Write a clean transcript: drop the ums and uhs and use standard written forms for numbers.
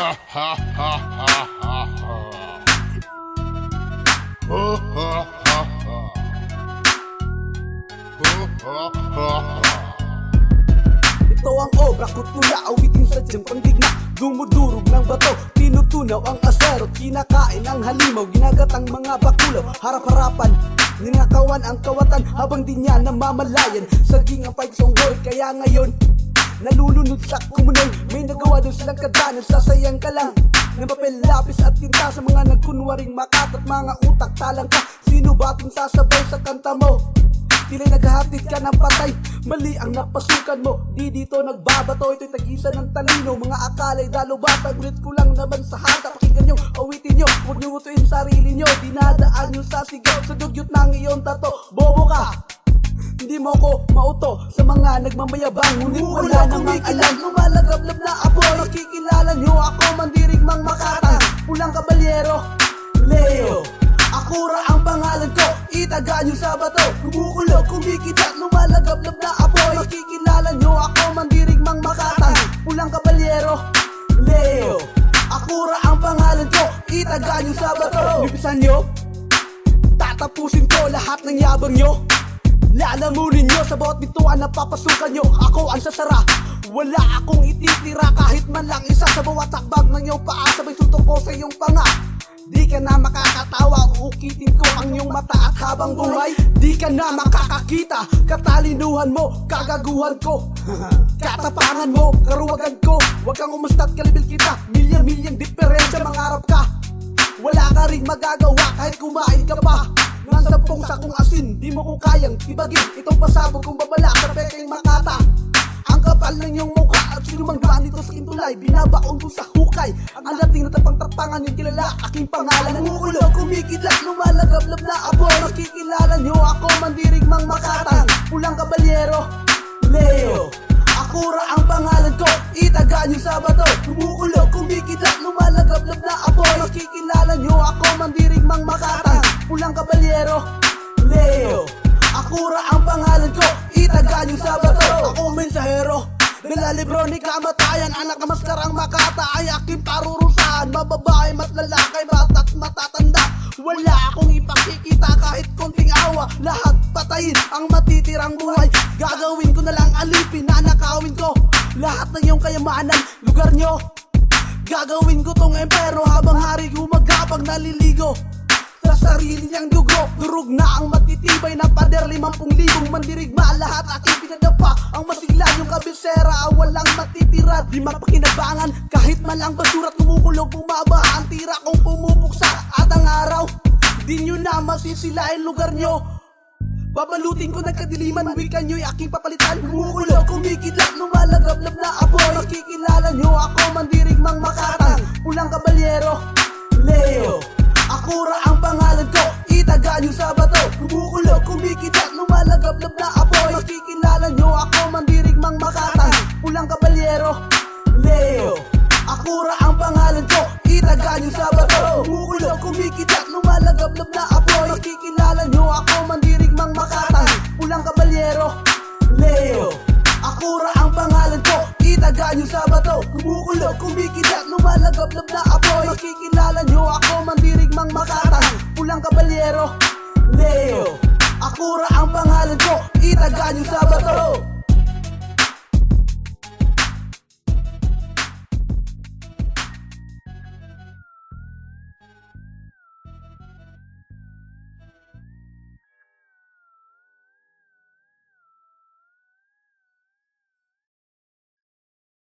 Ito ang obra ko, tula, awitin sa diyang pandigma. Dumudurog ng bato, tinutunaw ang asero. Kinakain ang halimaw, ginagat ang mga bakulaw. Harap-harapan, ninakawan ang kawatan habang di niya namamalayan. Saging ang pagsonghoy, kaya ngayon nalulunod sa kumunoy. May nagawa doon silang kadanan, sasayang ka lang ng papel, lapis at tinta sa mga nagkunwaring makat at mga utak talang ka. Sino ba ating sasabay sa kanta mo? Tila'y naghahatid ka ng patay, mali ang napasukan mo. Di dito nagbabato, ito'y tagisan ng talino. Mga akala'y dalubata, ulit ko lang naman sa hata. Pakinggan nyo, awitin nyo, huwag nyo utuin sarili nyo. Dinadaan nyo sa sigaw, sa dugyot ng iyong tato. Bobo ka, hindi mo ko mauto sa mga nagmamayabang. Ngunit wala namang alam, lumalagablab na apoy. Makikilala nyo ako, mandirigmang Makatang, pulang kabalyero, Leo. Akura ang pangalan ko, itaga nyo sa bato. Kumukulo, kumikitat, lumalagablab na apoy. Makikilala nyo ako, mandirigmang Makatang, pulang kabalyero, Leo. Akura ang pangalan ko, itaga nyo sa bato. Lipisan nyo, tatapusin ko lahat ng yabang nyo. Lalamunin nyo sa bawat bituan na papasukan nyo. Ako ang sasara, wala akong ititira kahit man lang isa. Sa bawat takbag ng iyong paa, sabay sutok ko sa iyong panga. Di ka na makakatawa, uukitin ko ang iyong mata at habang buhay di ka na makakakita. Katalinuhan mo, kagaguhan ko, katapangan mo, karuwagan ko. Huwag kang umusta't kalibil kita, milyang-milyang diferensya, mangarap ka. Wala ka ring magagawa kahit kumain ka pa ng 10 sakong asin, di mo ko kayang tibagin itong pasabog kong babala sa pekeng Makata. Ang kapal ng iyong mukha at sinumang daan dito sa kintulay, binabaon ko sa hukay. Ang dating na tapang-tapangan yung kilala, aking pangalan. Nanguulo, kumikidlat, lumalagablab na apoy. Makikilala nyo ako, mandirigmang Makatang, pulang kabalyero, Leo. Akura ang pangalan ko, itaga nyo sa bato. Kumukulo, kumikidlat, lumalagablab na apoy. Makikilala nyo ako, mandirigmang Makatang, pulang kabalyero, Leo. Akura ang pangalan ko, itaga nyo sa bato. Ako mensahero, dala libro ni kamatayan. Anak na maskarang Makata ay aking parurusahan. Mababae, mas lalaki, bata't matatanda. Wala akong ipakikita kahit konting awa. Lahat patayin ang matitirang buhay. Gagawin ko na lang alipin, nanakawin ko lahat ng iyong kayamanan, lugar nyo. Gagawin ko tong empero habang hari gumagapag naliligo sa sarili niyang dugo. Durog na ang matitibay na pader, 50,000 mandirigma. Lahat aking pinadapa, ang masigla yung kabisera, walang matitira. Di mapakinabangan kahit malang basura't kumukulog, bumaba ang tira kong pumupuksa. At ang araw, di nyo na masisilain lugar nyo. Babalutin ko ng kadiliman, wikan nyo'y aking papalitan. Kumukulo, kumikidlat, lumalagablab na apoy. Makikilala nyo ako, mandirigmang Makatang, pulang kabalyero, Leo. Akura ang pangalan ko, itaga nyo sa bato. Kumukulo, kumikidlat, lumalagablab na apoy. Makikilala nyo ako, mandirigmang Makatang, pulang kabalyero, Leo. Akura ang pangalan ko, itaga nyo sa bato. Kumukulo, kumikidlat, lumalagablab na apoy. Makikilala nyo ako, mandirigmang Makatang, pulang kabalyero, Leo. Akura ang pangalan ko, itaga nyo sa bato. Kumukulo, kumikidlat, lumalagablab na apoy. Makikilala nyo ako, mandirigmang Makatang, pulang kabalyero, Leo. Akura ang pangalan ko, itaga nyo sa bato.